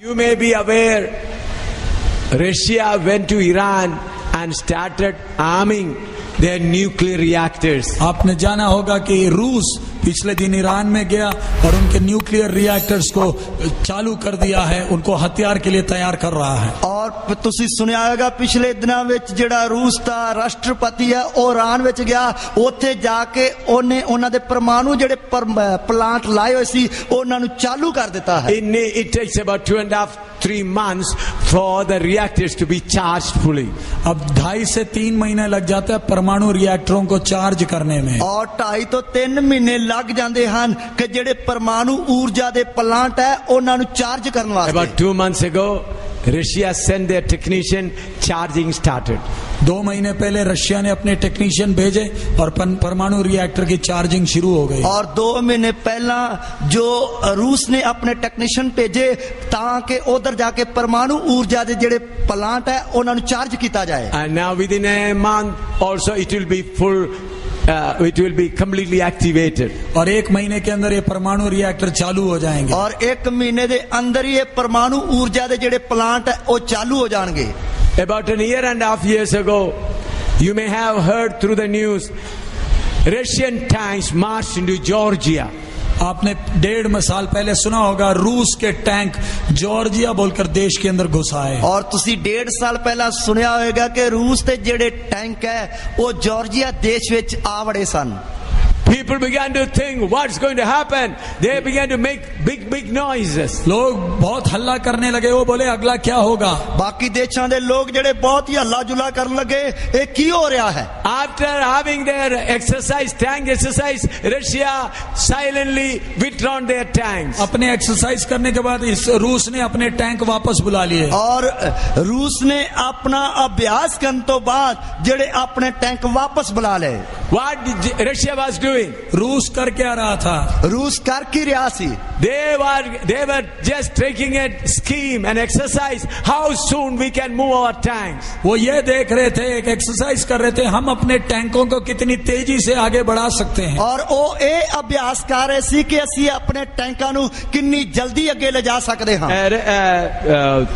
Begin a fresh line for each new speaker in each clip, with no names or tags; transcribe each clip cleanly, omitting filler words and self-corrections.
You may be aware, Russia went to Iran and started arming their nuclear reactors.
आपने जाना होगा कि रूस पिछले दिन ईरान में गया और उनके न्यूक्लियर रिएक्टर्स को चालू कर दिया है, उनको हथियार के लिए तैयार कर रहा है।
और तुसी सुनिया होगा पिछले दिनों विच जेड़ा रूस दा राष्ट्रपति है ओ ईरान विच गया, उत्थे जाके ओने उन्हां दे परमाणु जेड़े प्लांट लाए होए सी उन्हां नु चालू कर दिता है।
It takes about 2.5-3 months for the reactors to be charged fully.
अब 2.5 से 3 महीने लग जाते हैं परमाणु रिएक्टरों को चार्ज करने में,
और 2.5 तो 3 महीने लग जाते हैं कि जेड़े परमाणु ऊर्जा दे प्लांट है उन्हां नु चार्ज करने वास्ते।
About 2 months ago, Russia sent their technician, charging started.
2 महीने पहले रशिया ने अपने टेक्नीशियन भेजे और परमाणु रिएक्टर की चार्जिंग शुरू हो गई।
और 2 महीने पहला जो रूस ने अपने टेक्नीशियन भेजे ताकि उधर जाके परमाणु ऊर्जा दे जेड़े प्लांट है उन्हां नु चार्ज किया जाए।
And now within a month also it will be full. It will be completely activated.
और 1 महीने के अंदर ये परमाणु रिएक्टर चालू हो जाएंगे।
और 1 महीने दे अंदर ही ये परमाणु ऊर्जा दे जेड़े प्लांट है वो चालू हो जाएंगे।
About 1.5 years ago, you may have heard through the news, Russian tanks marched into Georgia.
आपने 1.5 साल पहले सुना होगा रूस के टैंक जॉर्जिया बोलकर देश के अंदर घुस आए।
और तुसी 1.5 साल पहला सुनिया होगा कि रूस के जेड़े टैंक है वो जॉर्जिया देश विच आ वड़े सन।
People began to think what's going to happen. They began to make big noises.
लोग बहुत हल्ला करने लगे, वो बोले अगला क्या होगा।
बाकी देशों दे लोग जेड़े बहुत ही हल्ला जुला करने लगे, ये की हो रहा है।
After having their tank exercise, Russia silently withdrawn their tanks.
अपने एक्सरसाइज करने के बाद इस रूस ने अपने टैंक वापस बुला लिए।
और रूस ने अपना अभ्यास करने तो बाद जेड़े अपने टैंक वापस बुला ले।
What did Russia was doing?
रूस कर क्या रहा था?
रूस कर की रहा सी?
They were just taking a scheme, an exercise. How soon we can move our tanks?
वो ये देख रहे थे, एक एक्सरसाइज कर रहे थे, हम अपने टैंकों को कितनी तेजी से आगे बढ़ा सकते हैं।
और वो ये अभ्यास कर रहे सी कि असी अपने टैंकों नु कितनी जल्दी आगे ले जा सकते हैं।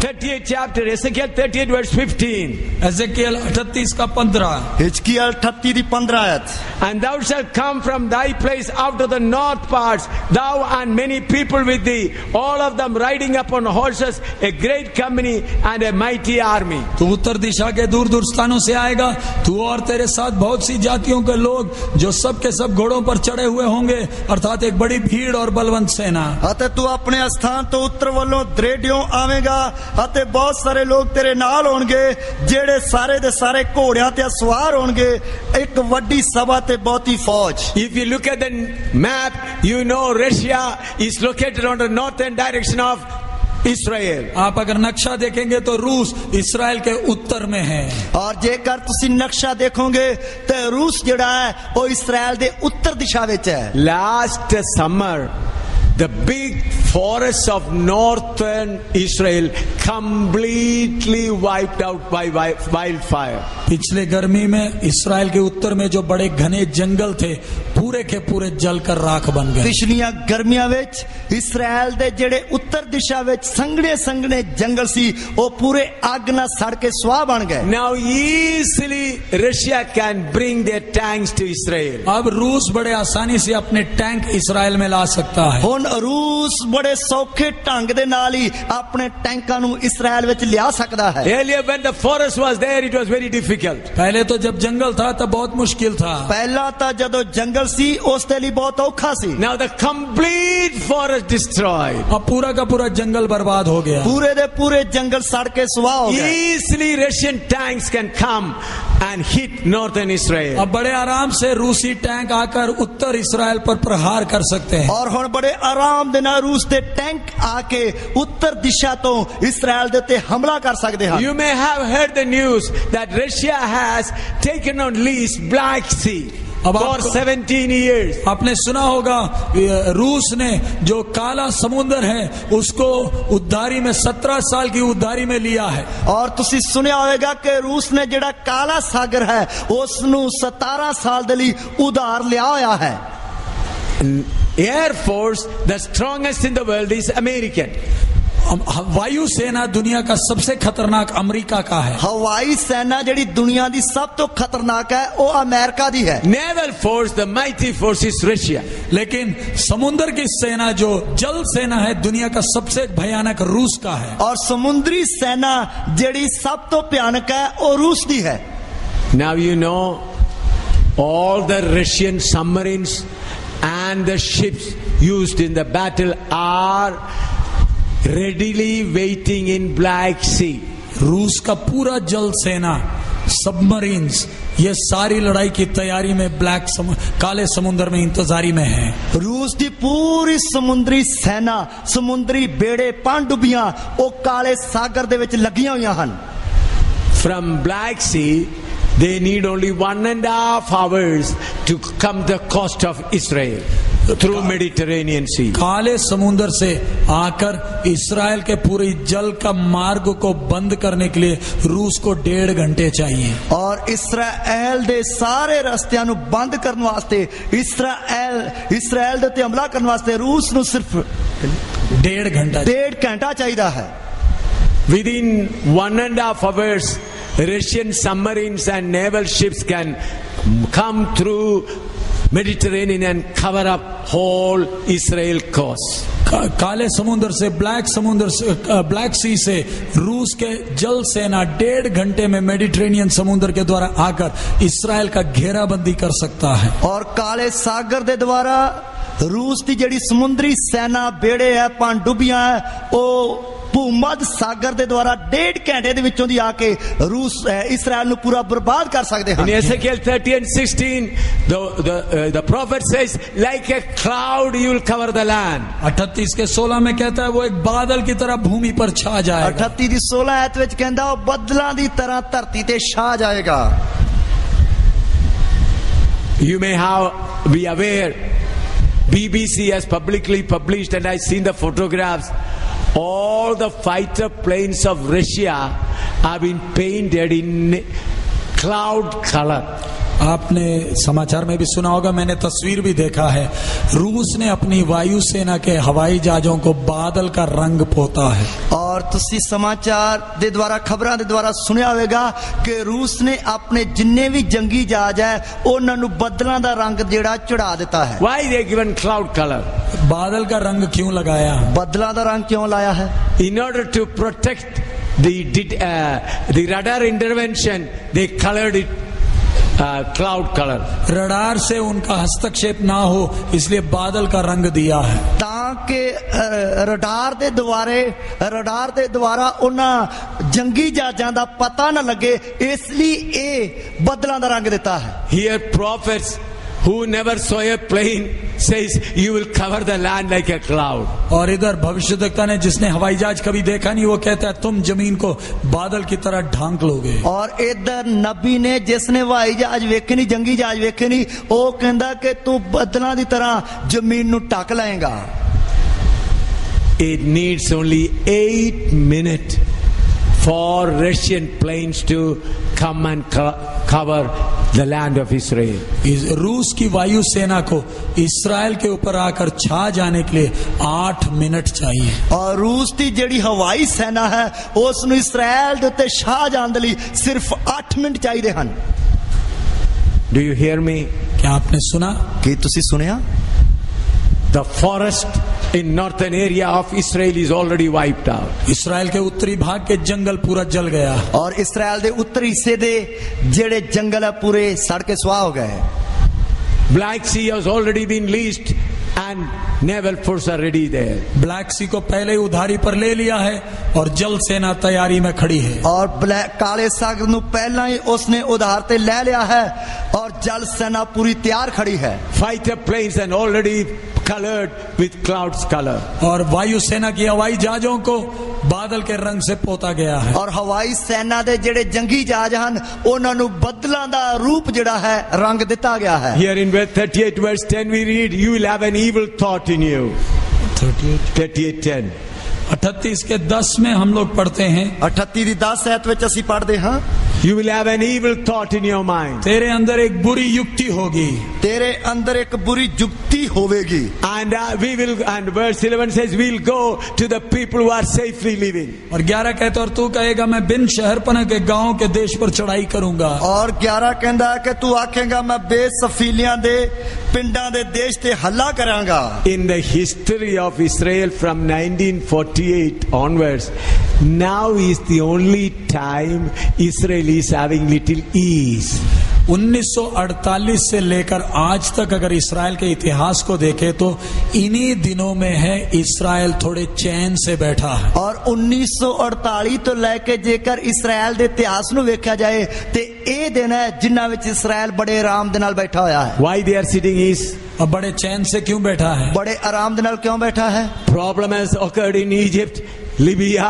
38th chapter, Ezekiel 38 verse 15.
Ezekiel 38 का 15।
हिजकियल 38 दी 15 आयत।
And thou shalt come from thy place out of the north parts, thou and many people with thee, all of them riding upon horses, a great company and a mighty army.
तू उत्तर दिशा के दूर दूर स्थानों से आएगा, तू और तेरे साथ बहुत सी जातियों के लोग जो सब के सब घोड़ों पर चढ़े हुए होंगे, अर्थात एक बड़ी भीड़ और बलवंत सेना।
अते तू अपने स्थान तो उत्तर वालों दरेडियों आवेगा, अते बहुत सारे लोग तेरे नाल होंगे, जेड़े सारे दे सारे घोड़ियां ते सवार होंगे, एक वड्डी सभा ते बहुती फौज।
If you look at the map, you know Russia is located on the northern direction of Israel.
आप अगर नक्शा देखेंगे तो रूस इस्राएल के उत्तर में है।
और जेकर तुसी नक्शा देखोगे तो रूस जेड़ा है वो इस्राएल दे उत्तर दिशा विच है।
Last summer, the big forests of northern Israel completely wiped out by wildfire.
पिछले गर्मी में इस्राएल के उत्तर में जो बड़े घने जंगल थे पूरे के पूरे जलकर राख बन गए।
पिछलियां गर्मियां विच इस्राएल दे जेड़े उत्तर दिशा विच संघने संघने जंगल सी वो पूरे आग नाल सड़ के स्वाह बन गए।
Now easily Russia can bring their tanks to Israel.
अब रूस बड़े आसानी से अपने टैंक इस्राएल में ला सकता है।
हुन रूस बड़े सौखे ढंग दे नाल ही अपने टैंकां नू इस्राएल विच लिया सकदा है।
Earlier when the forest was there, it was very difficult.
पहले तो जब जंगल था तब बहुत मुश्किल था।
पहला तो जदों जंगल सी उस दे लिए बहुत औखा सी।
Now the complete forest destroyed.
अब पूरा का पूरा जंगल बर्बाद हो गया।
पूरे दे पूरे जंगल सड़ के स्वाह हो गए।
Easily Russian tanks can come and hit northern Israel.
अब बड़े आराम से रूसी टैंक आकर उत्तर इस्राएल पर प्रहार कर सकते हैं।
और हुन बड़े आराम दे नाल रूस दे टैंक आके उत्तर दिशा तो इस्राएल दे ते हमला कर सकते हैं।
You may have heard the news that Russia has taken on lease Black Sea for 17 years.
आपने सुना होगा रूस ने जो काला समुद्र है उसको उद्धारी में 17 साल की उद्धारी में लिया है।
और तुसी सुनिया होगा कि रूस ने जेड़ा काला सागर है उसनु 17 साल दे लई उधार लिया होया है।
Air Force, the strongest in the world, is American.
वायु सेना दुनिया का सबसे खतरनाक अमेरिका का है।
हवाई सेना ਜਿਹੜੀ ਦੁਨੀਆ ਦੀ ਸਭ ਤੋਂ ਖਤਰਨਾਕ ਹੈ ਉਹ ਅਮਰੀਕਾ ਦੀ ਹੈ।
Naval force, the mighty force is Russia.
लेकिन समुद्र की सेना जो जल सेना है दुनिया का सबसे भयानक रूस का है।
और समुद्री सेना ਜਿਹੜੀ ਸਭ ਤੋਂ ਭਿਆਨਕ ਹੈ ਉਹ रूस ਦੀ है।
Now you know all the Russian submarines and the ships used in the battle are readily waiting in Black Sea.
रूस का पूरा जल सेना, सबमरीन्स, ये सारी लड़ाई की तैयारी में काले समुद्र में इंतजारी में है।
रूस की पूरी समुद्री सेना, समुद्री बेड़े, पनडुब्बियां ਉਹ ਕਾਲੇ ਸਾਗਰ ਦੇ ਵਿੱਚ ਲੱਗੀਆਂ ਹੋਈਆਂ ਹਨ।
From Black Sea they need only 1.5 hours to come the coast of Israel through Mediterranean Sea.
काले समुद्र से आकर इस्राएल के पूरी जल का मार्ग को बंद करने के लिए रूस को 1.5 घंटे चाहिए।
और इस्राएल दे सारे रस्तियां नु बंद करने वास्ते इस्राएल दे ते हमला करने वास्ते रूस नु सिर्फ
1.5
घंटा चाहिए है।
Within 1.5 hours Russian submarines and naval ships can come through Mediterranean and cover up whole Israel coast.
काले समुद्र से ब्लैक सी से रूस के जल सेना 1.5 घंटे में मेडिटेरेनियन समुद्र के द्वारा आकर इस्राएल का घेराबंदी कर सकता है।
और काले सागर के द्वारा रूस की जड़ी समुद्री सेना बेड़े है, पनडुब्बियां है, वो भूमध्य सागर के द्वारा 1.5 घंटे दे विचों दी आके रूस इस्राएल नु पूरा बर्बाद कर सकते हैं।
In Ezekiel 30:16 the prophet says like a cloud you will cover the land.
38 के 16 में कहता है वो एक बादल की तरह भूमि पर छा जाएगा।
38 दी 16 आयत विच कहंदा वो बदलां दी तरह धरती ते छा जाएगा।
You may be aware BBC has publicly published, and I've seen the photographs, all the fighter planes of Russia have been painted in cloud color.
आपने समाचार में भी सुना होगा, मैंने तस्वीर भी देखा है, रूस ने अपनी वायुसेना के हवाई जहाजों को बादल का रंग पोता है।
और तुसी समाचार दे द्वारा खबरां दे द्वारा सुनिया होगा कि रूस ने अपने जिन्ने भी जंगी जहाज है उन्हां नूं बदलां दा रंग जेड़ा चढ़ा देता है।
Why they given cloud color?
बादल का रंग क्यों लगाया?
बदलां दा रंग क्यों लाया है?
In order to protect the radar intervention, they colored it cloud color.
Radar से उनका हस्तक्षेप ना हो इसलिए बादल का रंग दिया है,
ताकि रडार दे द्वारा उन्हां जंगी जहाजां दा पता ना लगे, इसलिए ये बदलां दा रंग देता है।
Here prophets who never saw a plane says you will cover the land like a cloud.
और इधर भविष्यद्वक्ता ने जिसने हवाई जहाज कभी देखा नहीं वो कहता है तुम जमीन को बादल की तरह ढांक लोगे।
और इधर नबी ने जिसने हवाई जहाज वेखे नहीं, जंगी जहाज वेखे नहीं, वो कहता कि तू बदलां दी तरह जमीन नूं ढक लाएगा।
It needs only 8 minutes for Russian planes to come and cover the land of Israel.
रूस की वायु सेना को इस्राएल के ऊपर आकर छा जाने के लिए 8 मिनट चाहिए।
और रूस की जड़ी हवाई सेना है उसनु इस्राएल दे उत्ते छा जाने लई सिर्फ 8 मिनट चाहिए हन।
Do you hear me?
क्या आपने सुना?
कि तुसी सुनिया?
The forest in northern area of Israel is already wiped out.
इस्राएल के उत्तरी भाग के जंगल पूरा जल गया।
और इस्राएल दे उत्तरी हिस्से दे जेड़े जंगल है पूरे सड़ के स्वाह हो गए।
Black Sea has already been leased and naval force are ready there.
Black Sea को पहले ही उधारी पर ले लिया है और जल सेना तैयारी में खड़ी है।
और काले सागर नु पहला ही उसने उधार ते ले लिया है और जल सेना पूरी तैयार खड़ी है।
Fighter planes and already colored with clouds color.
और वायु सेना की हवाई जहाजों को बादल के रंग से पोता गया है।
और हवाई सेना दे जेड़े जंगी जहाज हन उन्हां नु बदलां दा रूप जेड़ा है रंग दिता गया है।
Here in verse 38 verse 10 we read, you will have an evil thought in you. 38:10.
38 के 10 में हम लोग पढ़ते हैं,
38 ਦੀ 10 ਐਤ ਵਿੱਚ ਅਸੀਂ पढ़ते ਹਾਂ,
You will have an evil thought in your mind.
तेरे अंदर एक बुरी युक्ति होगी,
तेरे अंदर एक बुरी जुक्ति होवेगी।
And verse 11 says, we'll go to the people who are safely living.
और 11 कहता और तू कहेगा मैं बिन शहरपना के गांव के देश पर चढ़ाई करूंगा।
और 11 कहता है कि तू आखेगा मैं बेसफीलियां दे पिंडां दे देश ते हल्ला करांगा।
In the history of Israel from 1948 onwards, now is the only time Israel is having little ease.
1948 से लेकर आज तक अगर इस्राएल के इतिहास को देखें तो इन्हीं दिनों में है इस्राएल थोड़े चैन से बैठा है।
और 1948 तो लेके जेकर इस्राएल दे इतिहास ਨੂੰ ਵੇਖਿਆ ਜਾਏ ਤੇ ਇਹ ਦਿਨ ਹੈ ਜਿਨ੍ਹਾਂ ਵਿੱਚ ਇਸਰਾਇਲ ਬੜੇ ਆਰਾਮ ਦੇ ਨਾਲ ਬੈਠਾ ਹੋਇਆ ਹੈ।
Why they are sitting is,
अब बड़े चैन से क्यों बैठा है?
बड़े आराम दे नाल क्यों बैठा है?
Problem has occurred in Egypt, Libya,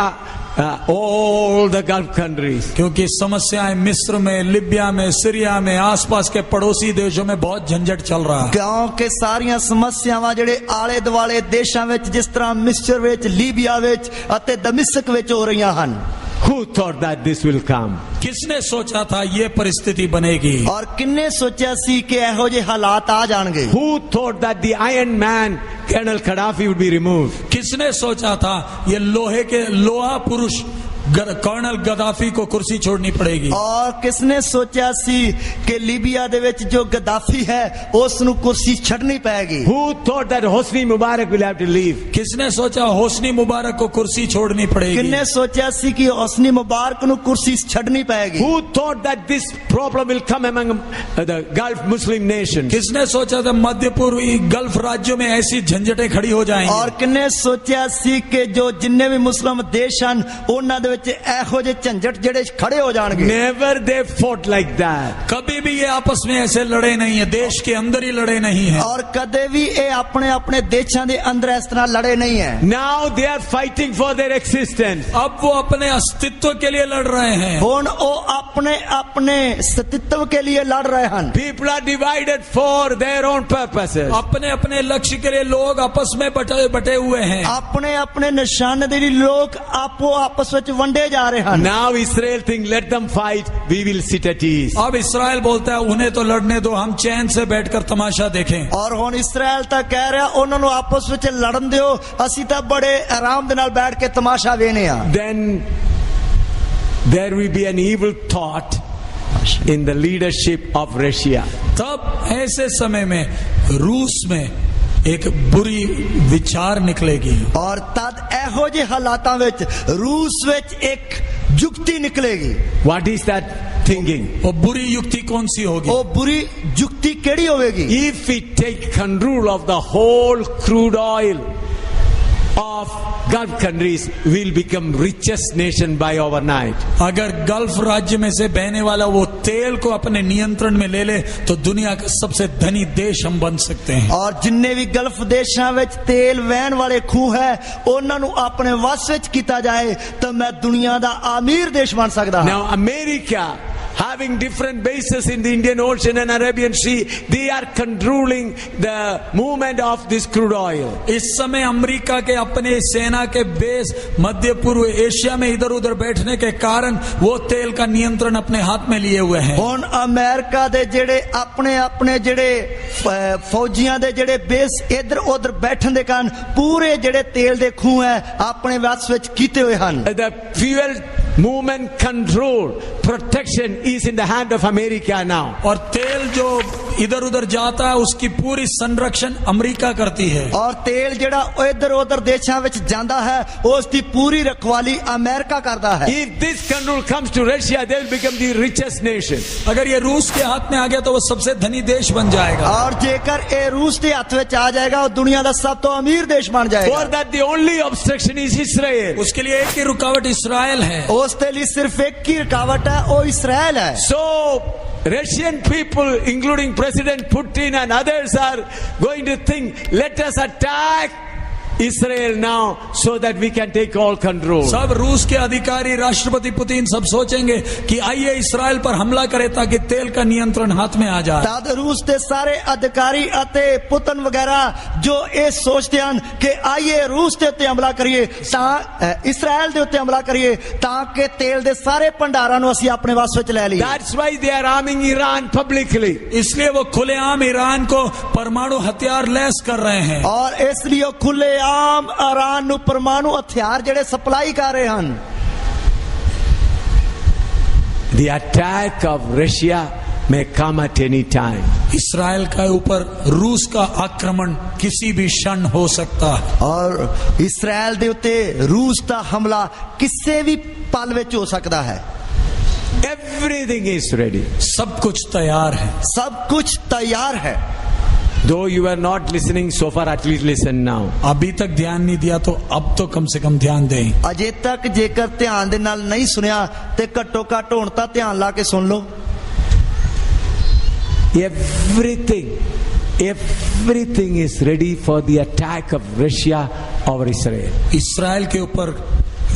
all the Gulf countries.
क्योंकि समस्याएं मिस्र में, लिबिया में, सीरिया में, आसपास के पड़ोसी देशों में बहुत झंझट चल रहा है।
गांव के सारियां समस्यावां ਜਿਹੜੇ ਆਲੇ ਦੁਆਲੇ ਦੇਸ਼ਾਂ ਵਿੱਚ ਜਿਸ ਤਰ੍ਹਾਂ ਮਿਸਰ ਵਿੱਚ, ਲੀਬੀਆ ਵਿੱਚ ਅਤੇ ਦਮਿਸ਼ਕ ਵਿੱਚ ਹੋ ਰਹੀਆਂ ਹਨ।
Who thought that this will come?
किसने सोचा था ये परिस्थिति बनेगी?
और किन्ने सोचा सी कि ਇਹੋ ਜਿਹੇ ਹਾਲਾत आ जाएंगे?
Who thought that the Iron Man, Colonel Gaddafi, would be removed?
किसने सोचा था ये लोहे के लोहा पुरुष कर्नल गद्दाफी को कुर्सी छोड़नी पड़ेगी?
और किसने सोचा सी कि लीबिया दे विच जो गद्दाफी है उस नु कुर्सी छड़नी पड़ेगी?
Who thought that Hosni Mubarak will have to leave?
किसने सोचा होसनी मुबारक को कुर्सी छोड़नी पड़ेगी?
किसने सोचा सी कि होसनी मुबारक नु कुर्सी छड़नी पड़ेगी?
Who thought that this problem will come among the Gulf Muslim nations?
किसने सोचा था मध्य पूर्वी गल्फ राज्यों में ऐसी झंझटें खड़ी हो जाएंगी?
और किसने सोचा सी कि जो जिन्ने भी मुस्लिम देश हैं उन्हां दे ਇਹੋ ਜਿਹੇ ਝੰਜਟ ਜਿਹੜੇ ਖੜੇ ਹੋ ਜਾਣਗੇ।
Never they fought like that.
कभी भी ये आपस में ऐसे लड़े नहीं है, देश के अंदर ही लड़े नहीं है।
और कदे भी ये अपने अपने देशों के अंदर इस तरह लड़े नहीं है।
Now they are fighting for their existence.
अब वो अपने अस्तित्व के लिए लड़ रहे हैं।
हुन वो अपने अपने अस्तित्व के लिए लड़ रहे हैं।
People are divided for their own purposes.
अपने अपने लक्ष्य के लिए लोग आपस में बटे हुए हैं।
अपने अपने निशाने के लिए लोग आपस में वंडे जा रहे हैं।
Now Israel think let them fight, we will sit at ease.
अब इस्राएल बोलता है उन्हें तो लड़ने दो, हम चैन से बैठकर तमाशा देखें।
और हुन इस्राएल तक कह रहा उन्होंने आपस में लड़न दियो, असी तो बड़े आराम दे नाल बैठ के तमाशा वेने आ।
Then there will be an evil thought in the leadership of Russia.
तब ऐसे समय में रूस में एक बुरी विचार निकलेगी। और
तद एहो जे हालातां विच रूस विच एक जुक्ति निकलेगी।
What is that thinking?
वो बुरी युक्ति कौन सी होगी?
वो बुरी जुक्ति केड़ी होगी?
If we take control of the whole crude oil of Gulf countries, will become richest nation by overnight.
अगर गल्फ राज्य में से बहने वाला वो तेल को अपने नियंत्रण में ले ले तो दुनिया का सबसे धनी देश हम बन सकते हैं।
और जिन्ने भी गल्फ देशों में तेल वहन वाले खूह है उन्हां नू अपने वश विच कीता जाए तो मैं दुनिया दा अमीर देश बन सकदा हां।
Now America, having different bases in the Indian Ocean and Arabian Sea, they are controlling the movement of this crude oil.
इस समय अमेरिका के अपने सेना के बेस मध्य पूर्व एशिया में इधर उधर बैठने के कारण वो तेल का नियंत्रण अपने हाथ में लिए हुए हैं।
हुन अमेरिका दे जेड़े अपने अपने जेड़े फौजियां दे जेड़े बेस इधर उधर बैठन दे कारण पूरे जेड़े तेल दे खूह है अपने वश विच कीते हुए हन।
The fuel movement control protection is in the hand of America now.
और तेल जो इधर उधर जाता है उसकी पूरी संरक्षण अमेरिका करती है।
और तेल जेड़ा इधर उधर देशों विच जांदा है उसकी पूरी रखवाली अमेरिका करता है।
If this control comes to Russia, they will become the richest nation.
अगर ये रूस के हाथ में आ गया तो वो सबसे धनी देश बन जाएगा।
और जेकर ये रूस के हाथ में आ जाएगा और दुनिया का सब तो अमीर देश बन जाएगा।
For that the only obstruction is Israel.
उसके लिए एक ही रुकावट इस्राएल है।
उसके लिए सिर्फ एक ही रुकावट है वो इस्राएल है।
So Russian people, including President Putin and others, are going to think, let us attack Israel now so that we can take all control.
सब रूस के अधिकारी, राष्ट्रपति पुतिन सब सोचेंगे कि आइए इस्राएल पर हमला करें ताकि तेल का नियंत्रण हाथ में आ जाए।
तद रूस ਦੇ ਸਾਰੇ ਅਧਿਕਾਰੀ ਅਤੇ ਪੁਤਨ ਵਗੈਰਾ ਜੋ ਇਹ ਸੋਚਦੇ ਹਨ ਕਿ ਆਈਏ ਰੂਸ ਦੇ ਉੱਤੇ ਹਮਲਾ ਕਰੀਏ, ਤਾਂ ਇਸਰਾਇਲ ਦੇ ਉੱਤੇ ਹਮਲਾ ਕਰੀਏ ਤਾਂ ਕਿ ਤੇਲ ਦੇ ਸਾਰੇ ਭੰਡਾਰਾਂ ਨੂੰ ਅਸੀਂ ਆਪਣੇ ਵੱਸ ਵਿੱਚ ਲੈ ਲਈਏ।
That's why they are arming Iran publicly.
इसलिए वो खुलेआम ईरान को परमाणु हथियार लैस कर रहे हैं।
और इसलिए ਉਹ ਖੁੱਲੇਆਮ ईरान ਨੂੰ ਪਰਮਾਣੂ ਹਥਿਆਰ ਜਿਹੜੇ ਸਪਲਾਈ ਕਰ ਰਹੇ ਹਨ।
The attack of Russia may come at any time.
Israel के ऊपर रूस का आक्रमण किसी भी क्षण हो सकता है।
और इसराइल ਦੇ ਉੱਤੇ रूस ਦਾ ਹਮਲਾ ਕਿਸੇ ਵੀ ਪਲ ਵਿੱਚ ਹੋ ਸਕਦਾ ਹੈ।
Everything is ready.
सब कुछ तैयार है।
सब कुछ तैयार है।
Though you are not listening so far, at least listen now.
अभी तक ध्यान नहीं दिया तो अब तो कम से कम ध्यान दें।
अजे तक जेकर ध्यान दे नाल नहीं सुनिया ते घट्टो घट्ट हुण तां ध्यान ला के सुन लो।
Everything is ready for the attack of Russia over Israel.
Israel के ऊपर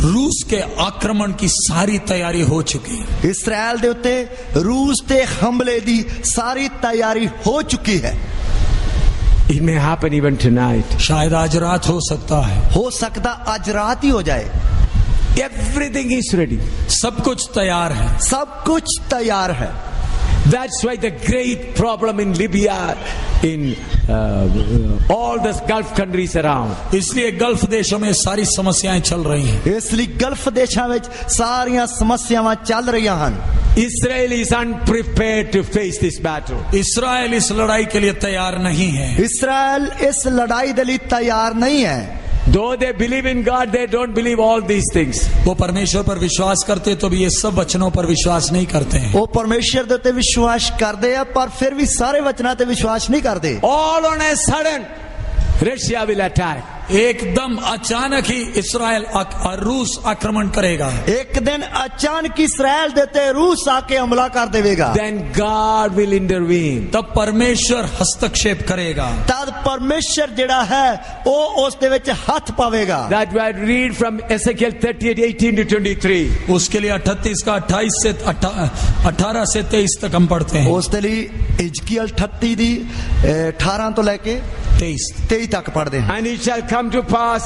रूस के आक्रमण की सारी तैयारी हो चुकी है।
इसराइल दे उत्ते रूस ते हमले दी सारी तैयारी हो चुकी है।
It may happen even tonight.
शायद आज रात हो सकता है।
हो सकता आज रात ही हो जाए।
Everything is ready.
सब कुछ तैयार है।
सब कुछ तैयार है।
That's why the great problem in Libya, in all the Gulf countries around.
इसलिए गल्फ देशों में सारी समस्याएं चल रही हैं।
इसलिए गल्फ देशों में सारियां समस्याएं चल रही हैं।
Israel is unprepared to face this battle.
Israel इस लड़ाई के लिए तैयार नहीं है।
इसराइल इस लड़ाई के लिए तैयार नहीं है।
Though they believe in God, they don't believe all these things.
वो परमेश्वर पर विश्वास करते तो भी ये सब वचनों पर विश्वास नहीं करते हैं।
वो परमेश्वर दे उत्ते विश्वास करते हैं पर फिर भी सारे वचनां ते विश्वास नहीं करते।
All on a sudden, Russia will attack.
एकदम अचानक ही इसराइल और रूस आक्रमण करेगा।
एक दिन अचानक इसराइल देते रूस आके हमला कर देगा।
Then God will intervene.
तब परमेश्वर हस्तक्षेप करेगा।
तब परमेश्वर जेड़ा है वो उस दे विच हाथ पावेगा।
That we read from Ezekiel 38:18 to 23.
उसके लिए 38 का 18 से 23 तक हम पढ़ते हैं।
उस दे लिए इजकियल 38 दी 18 तो लेके 23 तक पढ़ते हैं।
And it shall come to pass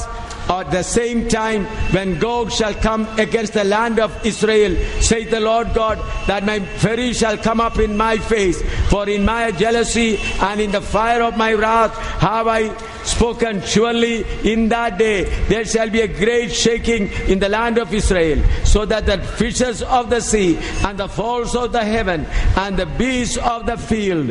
at the same time when Gog shall come against the land of Israel, saith the Lord God, that my fury shall come up in my face, for in my jealousy and in the fire of my wrath have I spoken. Surely in that day there shall be a great shaking in the land of Israel, so that the fishes of the sea and the fowls of the heaven and the beasts of the field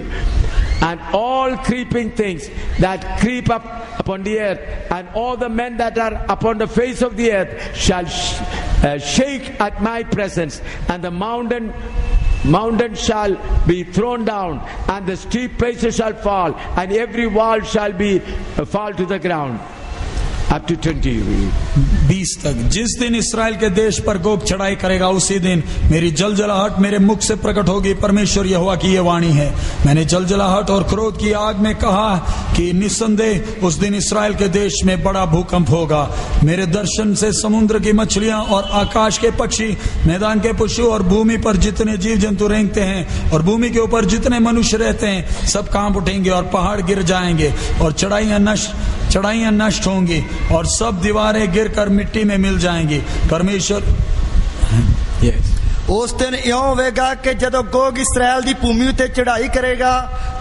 and all creeping things that creep up upon the earth and all the men that are upon the face of the earth shall shake at my presence, and the mountain shall be thrown down, and the steep places shall fall, and every wall shall be fall to the ground. Up to 20
तक जिस दिन Israel के देश पर Gog चढ़ाई करेगा उसी दिन मेरी जलजलाहट मेरे मुख से प्रकट होगी। परमेश्वर यहोवा की यह वाणी है। मैंने जलजलाहट और क्रोध की आग में कहा कि निस्संदेह उस दिन इसराइल के देश में बड़ा भूकंप होगा। मेरे दर्शन से समुद्र की मछलियां और आकाश के पक्षी, मैदान के पशु और भूमि पर जितने जीव जंतु रेंगते हैं और भूमि के ऊपर जितने मनुष्य रहते हैं सब कांप उठेंगे और पहाड़ गिर जाएंगे और चढ़ाइयां नष्ट होंगी और सब दीवारें गिरकर मिट्टी में मिल जाएंगी। परमेश्वर
उस दिन इउं होवेगा कि जदों गोग इसराइल दी भूमि उत्ते चढ़ाई करेगा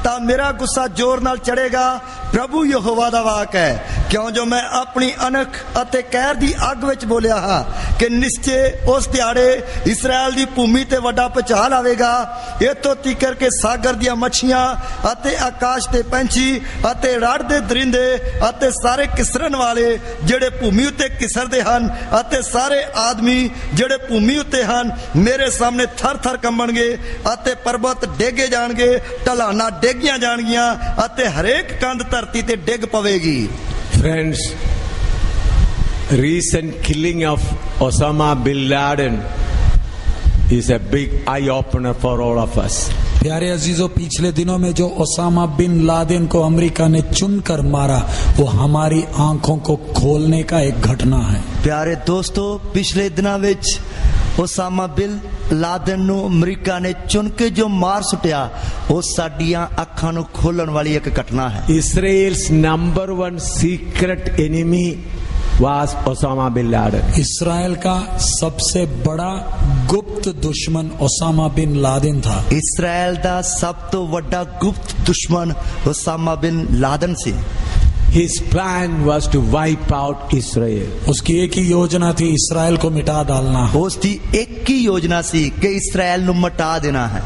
तां मेरा गुस्सा जोर नाल चढ़ेगा। प्रभु यहोवा दा वाक है, क्यों जो मैं अपनी अनख अते कहर दी अग विच बोलिया हां कि निश्चय उस दिहाड़े इसराइल दी भूमि ते वड्डा भुचाल आवेगा। इत्थों तिकर के सागर दियां मच्छियां अते आकाश दे पंछी अते रड़दे दरिंदे अते सारे किसरन वाले जेड़े भूमि उत्ते किसरदे हन अते सारे आदमी जेड़े भूमि उत्ते हन मेरे सामने थर थर कंबणगे अते पर्वत डेगे जाणगे, ढलाना डेगियां जाणगियां अते हरेक कंध धरती ते डिग पवेगी।
Friends, recent killing of Osama bin Laden is a big eye opener for all of us.
प्यारे अजीजों, पिछले दिनों में जो ओसामा बिन लादेन को अमेरिका ने चुनकर मारा, वो हमारी आंखों को खोलने का एक घटना है।
प्यारे दोस्तों, पिछले दिनों ਵਿੱਚ ओसामा बिन लादेन ਨੂੰ ਅਮਰੀਕਾ ਨੇ ਚੁਣ ਕੇ ਜੋ ਮਾਰ ਸੁੱਟਿਆ, ਉਹ ਸਾਡੀਆਂ ਅੱਖਾਂ ਨੂੰ ਖੋਲਣ ਵਾਲੀ ਇੱਕ ਘਟਨਾ ਹੈ।
Israel's number one secret enemy was Osama bin Laden.
Israel का सबसे बड़ा गुप्त दुश्मन ओसामा बिन लादेन था।
ਇਸਰਾਇਲ ਦਾ ਸਭ ਤੋਂ ਵੱਡਾ ਗੁਪਤ ਦੁਸ਼ਮਣ ओसामा बिन लादेन ਸੀ।
His plan was to wipe out Israel.
उसकी एक ही योजना थी, इसराइल को मिटा डालना।
ਉਸ ਦੀ ਇੱਕ ਹੀ ਯੋਜਨਾ ਸੀ ਕਿ ਇਸਰਾਇਲ ਨੂੰ ਮਿਟਾ ਦੇਣਾ ਹੈ।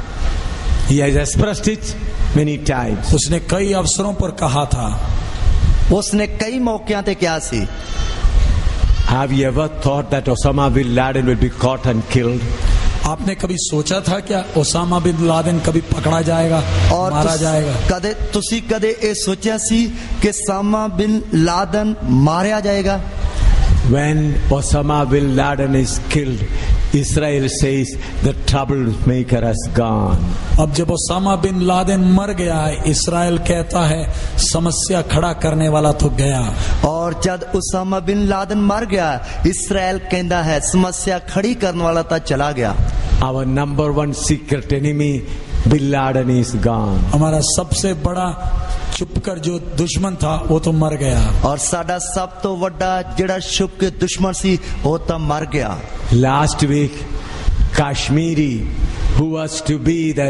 He has expressed it many times.
उसने कई अवसरों पर कहा था।
ਉਸਨੇ ਕਈ ਮੌਕਿਆਂ ਤੇ ਕਿਹਾ ਸੀ।
Have you ever thought that Osama bin Laden will be caught and killed?
आपने कभी सोचा था क्या ओसामा बिन लादेन कभी पकड़ा जाएगा और मारा जाएगा?
कदे तुसी कदे ये सोचा सी कि ओसामा बिन लादेन मारा जाएगा?
When Osama bin Laden is killed, Israel says the troublemaker has gone.
अब जब ओसामा बिन लादेन मर गया है, इसराइल कहता है समस्या खड़ा करने वाला तो गया।
और जब ओसामा बिन लादेन मर गया, इसराइल कहता है समस्या खड़ी करने वाला तो चला गया।
Our number one secret enemy, Bin Laden, is gone.
हमारा सबसे बड़ा छुपकर जो दुश्मन था वो तो मर गया।
और साडा सब तो वड्डा जेड़ा छुप के दुश्मन सी वो तो मर गया।
Last week, Kashmiri, who was to be the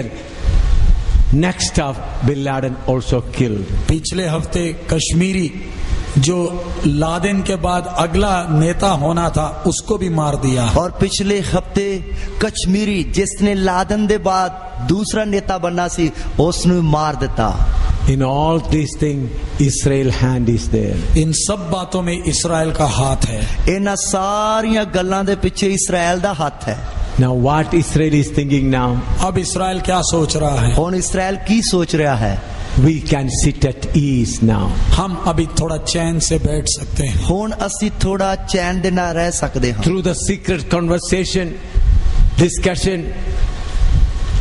next of Bin Laden, also killed.
पिछले हफ्ते कश्मीरी जो लादेन के बाद अगला नेता होना था, उसको भी मार दिया।
और पिछले हफ्ते कश्मीरी जिसने लादेन दे बाद दूसरा नेता बनना सी, उसने मार देता।
In all these things, Israel hand is there.
इन सब बातों में इसराइल का हाथ है।
इन सारियां गल्लां दे पीछे इसराइल दा हाथ है।
Now what Israel is thinking now?
अब इसराइल क्या सोच रहा है?
हुण इसराइल की सोच रहा है?
We can sit at ease now.
हम अभी थोड़ा चैन से बैठ सकते हैं।
हुण असी थोड़ा चैन दे नाल रह सकते हैं।
Through the secret conversation, discussion,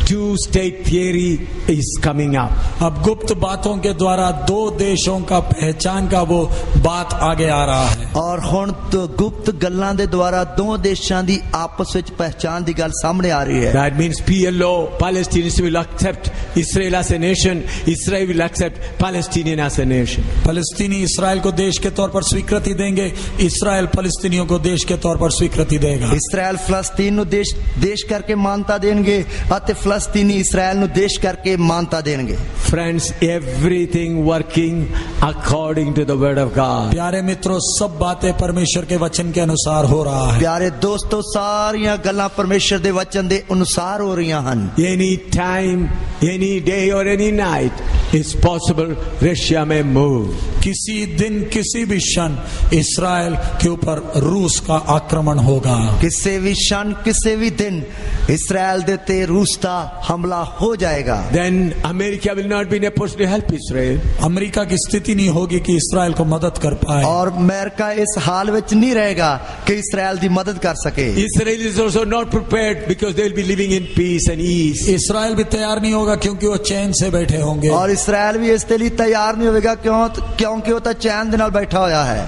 two-state theory is coming up.
अब गुप्त बातों के द्वारा दो देशों का पहचान का वो बात आगे आ रहा है।
और हुण तो गुप्त गल्लां दे द्वारा दो देशां दी आपस विच पहचान दी गल सामने आ रही है।
That means PLO, Palestinians will accept Israel as a nation. Israel will accept Palestinian as a nation.
फलस्तीनी इसराइल को देश के तौर पर स्वीकृति देंगे, इसराइल फलस्तीनियों को देश के तौर पर स्वीकृति देगा।
इसराइल फलस्तीन नु देश करके मानता देंगे, अते फलस्तीनी इसराइल नु देश करके मानता देंगे।
Friends, everything working according to the word of God.
प्यारे मित्रों, सब बातें परमेश्वर के वचन के अनुसार हो रहा है।
प्यारे दोस्तों, सारियां गल्लां परमेश्वर दे वचन दे अनुसार हो रहीਆਂ ਹਨ।
Any time, any day or any night, it's possible Russia may move.
किसी दिन किसी भी क्षण इसराइल के ऊपर रूस का आक्रमण होगा।
किसी भी क्षण किसी भी दिन इसराइल दे ते रूस का हमला हो जाएगा।
Then America will not be in a position to help Israel.
America की स्थिति नहीं होगी कि इसराइल को मदद कर पाए।
और अमेरिका इस हाल विच नहीं रहेगा कि इसराइल दी मदद कर सके।
Israel is also not prepared because they will be living in peace and ease.
Israel भी तैयार नहीं होगा क्योंकि वो चैन से बैठे होंगे।
और इसराइल भी इसके लिए तैयार नहीं होगा क्योंकि वो तो चैन दे नाल बैठा होया है।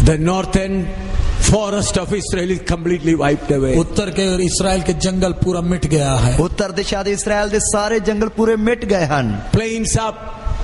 The northern forest of Israel is completely wiped away.
उत्तर के इसराइल के जंगल पूरा मिट गया है।
उत्तर दिशा दे इसराइल दे सारे जंगल पूरे मिट गए हैं।
Plains are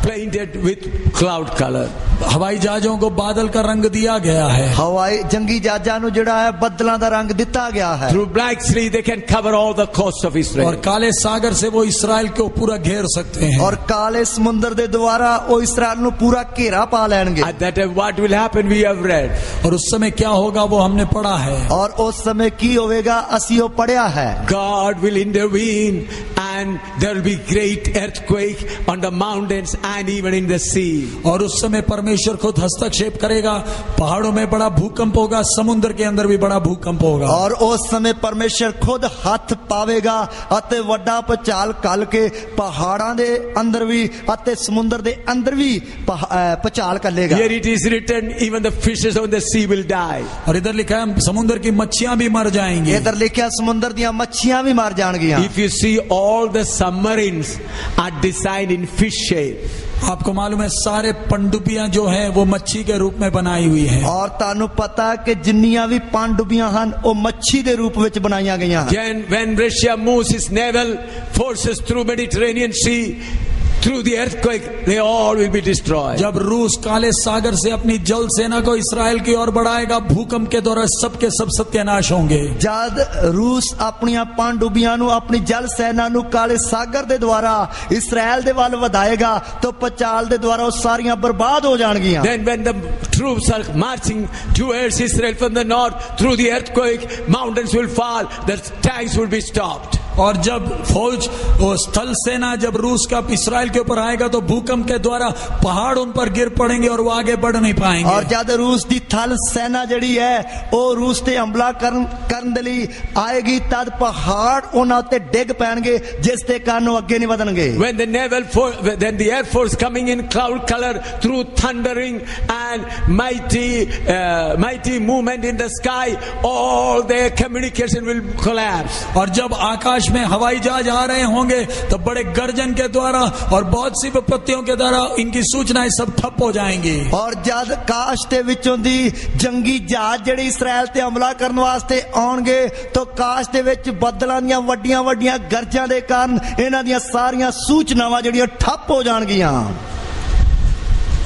painted with cloud color.
हवाई जहाजों को बादल का रंग दिया गया है।
हवाई जंगी जहाजां नु जिहड़ा है बदलां दा रंग दिता गया है।
Through Black Sea they can cover all the coast of Israel.
और काले सागर से वो इसराइल को पूरा घेर सकते हैं।
और काले समुद्र दे द्वारा वो इसराइल नु पूरा घेरा पा लेंगे।
At that time what will happen we have read.
और उस समय क्या होगा वो हमने पढ़ा है।
और उस समय की होवेगा असी वो पढ़या है।
God will intervene and there will be great earthquake on the mountains and even in the sea.
और उस समय परमेश्वर परमेश्वर खुद हस्तक्षेप करेगा, पहाड़ों में बड़ा भूकंप होगा, समुद्र के अंदर भी बड़ा भूकंप होगा।
और उस समय परमेश्वर खुद हाथ पावेगा ਅਤੇ ਵੱਡਾ ਭੁਚਾਲ ਕੱਲ ਕੇ ਪਹਾੜਾਂ ਦੇ ਅੰਦਰ ਵੀ ਅਤੇ ਸਮੁੰਦਰ ਦੇ ਅੰਦਰ ਵੀ ਭੁਚਾਲ ਕੱਲੇਗਾ।
Here it is written, even the fishes on the sea will die.
और इधर लिखा है समुद्र की मच्छियां भी मर जाएंगी।
इधर लिखा समुद्र ਦੀਆਂ ਮੱਛੀਆਂ ਵੀ ਮਰ ਜਾਣਗੀਆਂ।
If you see, all the submarines are designed in fish shape.
आपको मालूम है सारे पनडुब्बियां जो हैं वो मच्छी के रूप में बनाई हुई हैं।
और ਤੁਹਾਨੂੰ ਪਤਾ ਕਿ ਜਿੰਨੀਆਂ ਵੀ ਪਣਡੁੱਬੀਆਂ ਹਨ ਉਹ ਮੱਛੀ ਦੇ ਰੂਪ ਵਿੱਚ ਬਣਾਈਆਂ ਗਈਆਂ ਹਨ।
When Russia moves its naval forces through Mediterranean Sea, through the earthquake, they all will be destroyed.
जब रूस काले सागर से अपनी जल सेना को इस्राएल की ओर बढ़ाएगा, भूकंप के दौरान सबके सब सत्यानाश होंगे।
जब रूस अपनी पनडुब्बियां नु अपनी जल सेना नु काले सागर दे द्वारा इस्राएल दे वाल वधाएगा तो पचाल दे द्वारा वो सारियां बर्बाद हो जाएंगियां।
Then when the troops are marching towards Israel from the north, through the earthquake, mountains will fall, the tanks will be stopped.
और जब फौज वो स्थल सेना जब रूस का इस्राएल के ऊपर आएगा तो भूकंप के द्वारा पहाड़ उन पर गिर पड़ेंगे और वो आगे बढ़ नहीं पाएंगे।
और जब रूस की थल सेना जड़ी है वो रूस ते हमला करन दे लई आएगी तद पहाड़ उन्हां ते डिग पैणगे जिस दे कारण वो अगे नहीं वधणगे।
When the naval force, then the air force coming in cloud color through thundering and mighty movement in the sky, all their communication will collapse.
और जब आकाश में हवाई जहाज आ रहे होंगे तो बड़े गर्जन के द्वारा और बहुत सी विपत्तियों के द्वारा इनकी सूचनाएं सब ठप हो जाएंगी।
और जब काश दे विचों दी जंगी जहाज जेड़े इस्राएल ते हमला करन वास्ते आउणगे तो काश दे विच बदलां दीयां वड्डियां वड्डियां गरजां दे कारण इन्हां दीयां सारियां सूचनावां जेड़ियां ठप हो जाणगियां।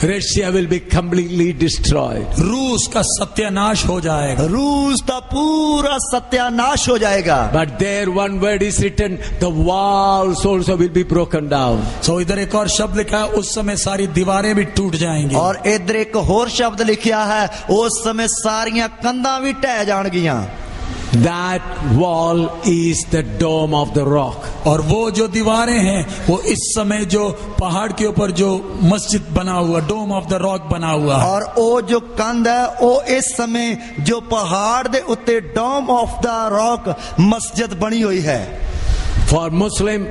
Russia will be completely destroyed.
रूस का सत्यानाश हो जाएगा।
रूस का पूरा सत्यानाश हो जाएगा।
But there one word is written, the walls also will be broken down.
So इधर एक और शब्द लिखा है, उस समय सारी दीवारें भी टूट जाएंगी।
और इधर एक और शब्द लिखा है, उस समय सारियां कंधां भी ढह जाणगियां।
That wall is the dome of the rock.
और वो जो दीवारें हैं वो इस समय जो पहाड़ के ऊपर जो मस्जिद बना हुआ, डोम ऑफ द रॉक बना हुआ है।
और वो जो कंध है वो इस समय जो पहाड़ दे उत्ते डोम ऑफ द रॉक मस्जिद बनी हुई है।
For Muslim,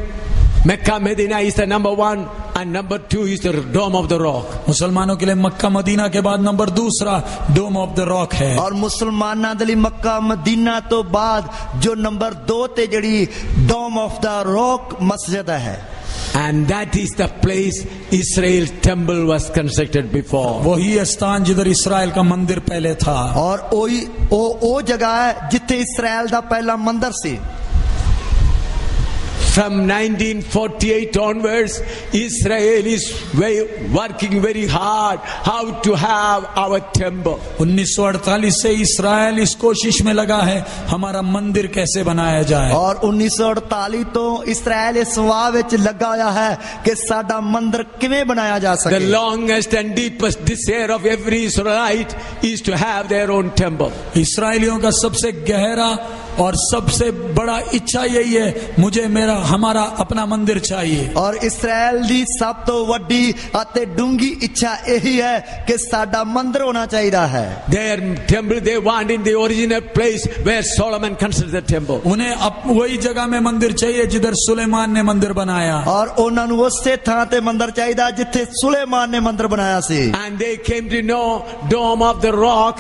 Mecca Medina is the number one and number two is the dome of the rock.
मुसलमानों के लिए मक्का मदीना के बाद नंबर दूसरा डोम ऑफ द रॉक है।
और मुसलमानों के लिए मक्का मदीना तो बाद जो नंबर 2 ते जड़ी डोम ऑफ द रॉक मस्जिद है।
And that is the place Israel temple was constructed before.
वही स्थान जिधर इस्राएल का मंदिर पहले था।
और वो जगह है जिथे इस्राएल दा पहला मंदिर सी।
From 1948 onwards, Israel is working very hard how to have our temple.
1948 से इस्राएल इस कोशिश में लगा है हमारा मंदिर कैसे बनाया जाए।
और 1948 तो इस्राएल इस वाह विच लगा होया है कि साडा मंदिर किवें बनाया जा सके।
The longest and deepest desire of every Israelite is to have their own temple.
इस्राएलियों का सबसे गहरा और सबसे बड़ा इच्छा यही है, मुझे मेरा हमारा अपना मंदिर चाहिए।
और इस्राएल दी सब तो वड्डी अते डूंगी इच्छा यही है कि साडा मंदिर होना चाहिए है।
Their temple they want in the original place where Solomon constructed the temple.
उन्हें वही जगह में मंदिर चाहिए जिधर सुलेमान ने मंदिर बनाया।
और उन्हां नूं उसे थां ते मंदिर चाहिए जिथे सुलेमान ने मंदिर बनाया सी।
And they came to know Dome of the Rock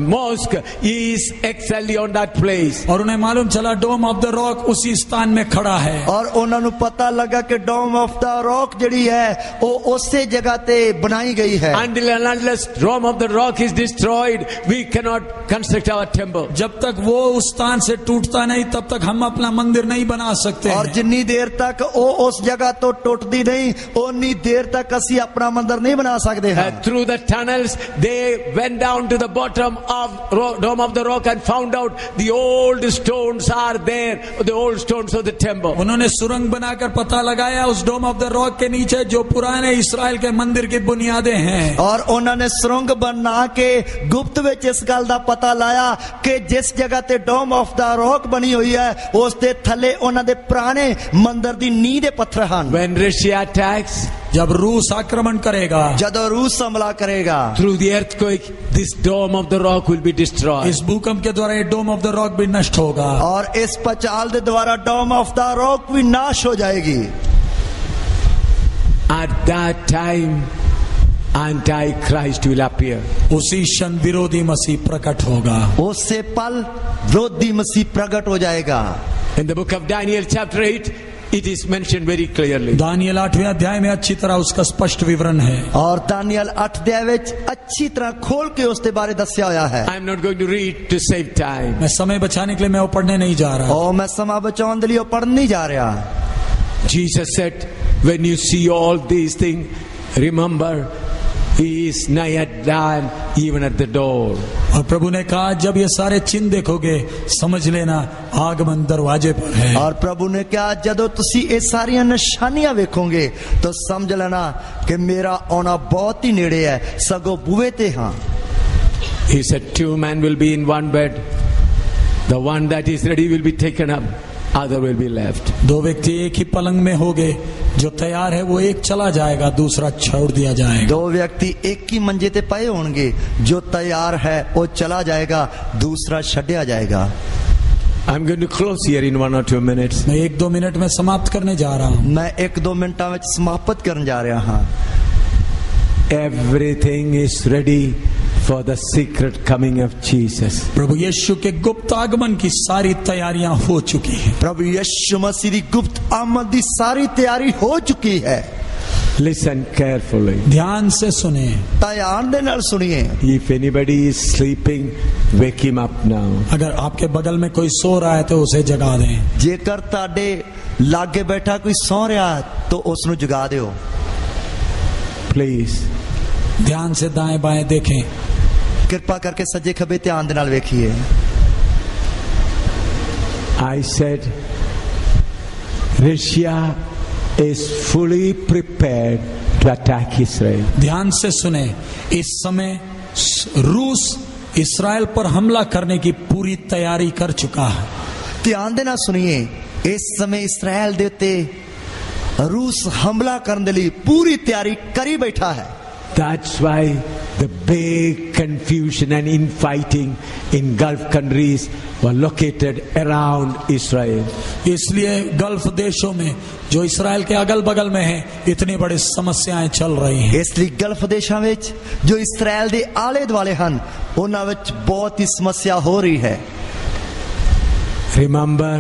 mosque is exactly on that place.
और उन्हें मालूम चला डोम ऑफ द रॉक उसी स्थान में खड़ा है।
और उन्हां नूं पता लगा कि डोम ऑफ द रॉक जड़ी है वो उसे जगह ते बनाई गई है।
Until and unless Dome of the Rock is destroyed, we cannot construct our temple.
जब तक वो उस स्थान से टूटता नहीं तब तक हम अपना मंदिर नहीं बना सकते।
और जिन्नी देर तक वो उस जगह तो टूटती नहीं उन्नी देर तक असी अपना मंदिर नहीं बना सकते हैं।
Through the tunnels, they went down to the bottom of Dome of the Rock and found out the old stones are there, the old stones of the temple.
उन्होंने सुरंग बनाकर पता लगाया उस डोम ऑफ द रॉक के नीचे जो पुराने इस्राएल के मंदिर की बुनियादें हैं।
और उन्होंने सुरंग बना के गुप्त विच इस गल दा पता लाया कि जिस जगह ते डोम ऑफ द रॉक बनी हुई है उस दे थले उन्हां दे पुराने मंदिर दी नींह दे पत्थर हन।
When Russia attacks,
जब रूस आक्रमण करेगा,
ਜਦੋਂ रूस हमला करेगा,
through the earthquake, this dome of the rock will be destroyed.
इस भूकंप के द्वारा ये डोम ऑफ द रॉक भी नष्ट होगा
और इस पचाल के द्वारा डोम ऑफ द रॉक भी नाश हो जाएगी।
At that time, Antichrist will appear.
उसी क्षण विरोधी मसीह प्रकट होगा।
उससे पल विरोधी मसीह प्रकट हो जाएगा।
In the book of Daniel chapter 8, it is mentioned very clearly.
Daniel 8वें अध्याय में अच्छी तरह उसका स्पष्ट विवरण है।
और दानियल 8 अध्याय ਵਿੱਚ अच्छी तरह खोल के उसके बारे दस्या होया है।
I am not going to read to save time.
मैं समय बचाने के लिए मैं वो पढ़ने नहीं जा रहा।
और मैं समय बचाने के लिए पढ़ने नहीं जा रहा।
Jesus said, when you see all these things, remember, He is nigh at hand, even at the door.
और प्रभु ने कहा जब ये सारे चिन्ह देखोगे समझ लेना आगमन दरवाजे पर है।
और प्रभु ने कहा जदों तुसी ये सारी निशानियां वेखोगे तो समझ लेना कि मेरा आना बहुत ही नेड़े है, सगो बुए ते हां।
He said 2 men will be in one bed. The one that is ready will be taken up, other will be left.
2 व्यक्ति एक ही पलंग में होंगे, जो तैयार है वो एक चला जाएगा, दूसरा छोड़ दिया जाएगा।
2 व्यक्ति एक ही मंजे ते पए होंगे, जो तैयार है वो चला जाएगा, दूसरा छड्या जाएगा।
I'm going to close here in 1 or 2 minutes.
मैं 1-2 मिनट में समाप्त करने जा रहा हूँ।
मैं 1-2 मिनटां विच समाप्त करने जा रहा हां।
Everything is ready for the secret coming of Jesus.
प्रभु यीशु के गुप्त आगमन की सारी तैयारियां हो चुकी हैं।
प्रभु यीशु मसीह की गुप्त आमद की सारी तैयारी हो चुकी है।
Listen carefully.
ध्यान से सुने,
ध्यान दे नाल सुनिए।
If anybody is sleeping, wake him up now.
अगर आपके बगल में कोई सो रहा है तो उसे जगा दें।
जेकर ताडे लागे बैठा कोई सो रहा तो उसनु जगा दियो।
Please.
ध्यान से दाएं बाएं देखें।
कृपा करके सज्जे खब्बे ध्यान दे नाल वेखिए।
I said, Russia is fully prepared to attack Israel.
ध्यान से सुने, इस समय रूस इस्राएल पर हमला करने की पूरी तैयारी कर चुका है।
ध्यान देना सुनिए, इस समय इस्राएल दे उत्ते रूस हमला करने लिए पूरी तैयारी करी बैठा है।
That's why the big confusion and infighting in Gulf countries were located around Israel.
इसलिए गल्फ देशों में जो इस्राएल के अगल बगल में है इतनी बड़ी समस्याएं चल रही हैं।
इसलिए गल्फ देशों में जो इस्राएल दे आले दुआले हन उन्हां विच बहुत ही समस्या हो रही है।
Remember,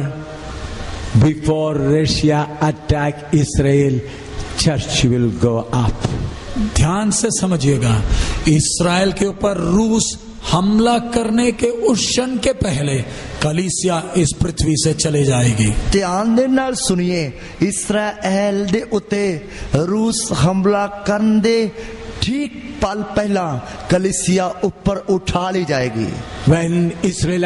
before Russia attack Israel, church will go up.
ध्यान से समझिएगा, इस्राएल के ऊपर रूस हमला करने के उस क्षण के पहले कलीसिया इस पृथ्वी से चले जाएगी।
ध्यान दे नाल सुनिए, इस्राएल दे उते रूस हमला करने दे ठीक पल पहला कलीसिया ऊपर उठा ली जाएगी।
When Israel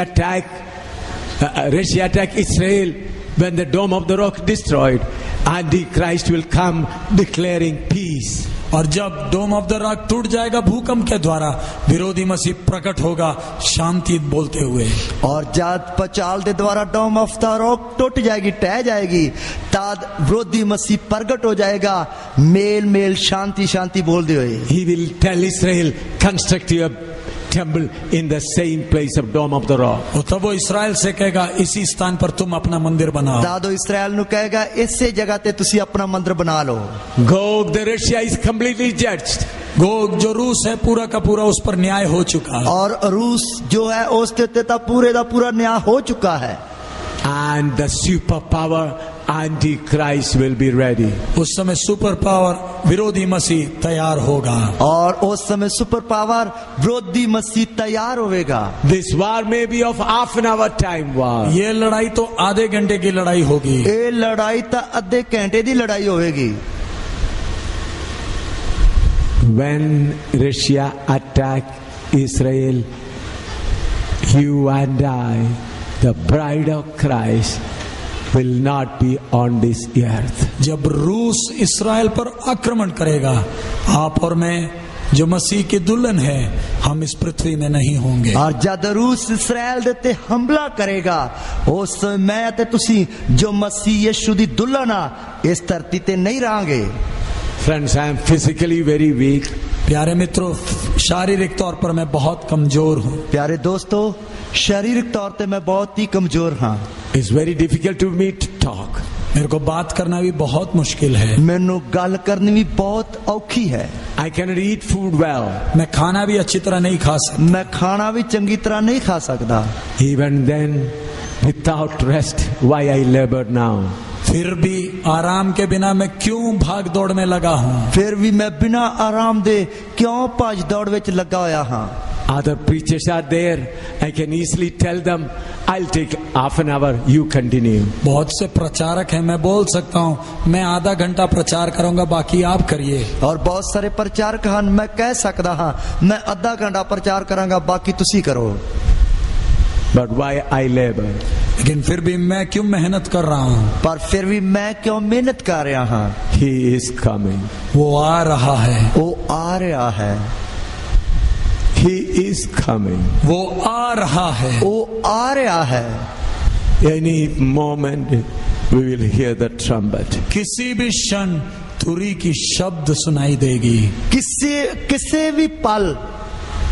Russia attack Israel, when the dome of the rock destroyed, Antichrist will come declaring peace.
और जब डोम ऑफ द रॉक टूट जाएगा भूकंप के द्वारा, विरोधी मसीह प्रकट होगा शांति बोलते हुए।
और जब पचाल के द्वारा डोम ऑफ द रॉक टूट जाएगी, टह जाएगी, तब विरोधी मसीह प्रकट हो जाएगा मेल मेल शांति शांति बोलते हुए।
He will tell Israel, construct your temple in the same place of dome of the rock.
और तब वो इस्राएल से कहेगा इसी स्थान पर तुम अपना मंदिर बनाओ।
दादो इस्राएल नु कहेगा इसी जगह ते तुसी अपना मंदिर बना लो।
Gog, the Russia is completely judged.
Gog जो रूस है पूरा का पूरा उस पर न्याय हो चुका है।
और रूस जो है उसके ता पूरे दा पूरा न्याय हो चुका है।
And the superpower Antichrist will be ready.
उस समय सुपर पावर विरोधी मसीह तैयार होगा।
और उस समय सुपर पावर विरोधी मसीह तैयार होगा।
This war may be of half an hour time war.
ये लड़ाई तो आधे घंटे की लड़ाई होगी।
ये लड़ाई तो आधे घंटे की लड़ाई होगी।
When Russia attack Israel, you and I, the bride of Christ, will not be on this earth.
जब रूस इस्राएल पर आक्रमण करेगा, आप और मैं जो मसीह की दुल्हन है हम इस पृथ्वी में नहीं होंगे।
और जब रूस इस्राएल देते हमला करेगा उस समय ते तुसी जो मसीह यीशु दी दुल्हन इस धरती ते नहीं रहांगे।
Friends, I am physically very weak.
प्यारे मित्रों, शारीरिक तौर पर मैं बहुत कमजोर हूँ।
प्यारे दोस्तों, शारीरिक तौर पे मैं बहुत ही कमजोर हाँ।
It's very difficult to me to talk.
मेरे को बात करना भी बहुत मुश्किल है।
मैनू गल करनी भी बहुत औखी है।
I cannot eat food well.
मैं खाना भी अच्छी तरह नहीं खा सकता।
मैं खाना भी चंगी तरह नहीं खा सकता।
Even then, without rest, why I labor now?
फिर भी आराम के बिना मैं क्यों भाग दौड़ में लगा हूँ।
फिर भी मैं बिना आराम दे क्यों भज दौड़ विच लगा होया हाँ।
Other preachers are there. I can easily tell them, I'll take half an hour, you continue.
बहुत से प्रचारक हैं, मैं बोल सकता हूँ मैं आधा घंटा प्रचार करूंगा, बाकी आप करिए।
और बहुत सारे प्रचारक हैं, मैं कह सकता हाँ मैं आधा घंटा प्रचार करांगा, बाकी तुसी करो।
But why I labor?
लेकिन फिर भी मैं क्यों मेहनत कर रहा हूँ।
पर फिर भी मैं क्यों मेहनत कर रहा हाँ।
He is coming.
वो आ रहा है।
वो आ रहा है।
He is coming.
वो आ रहा है।
वो आ रहा है।
Any moment we will hear the trumpet.
किसी भी क्षण तुरी की शब्द सुनाई देगी।
किसी भी पल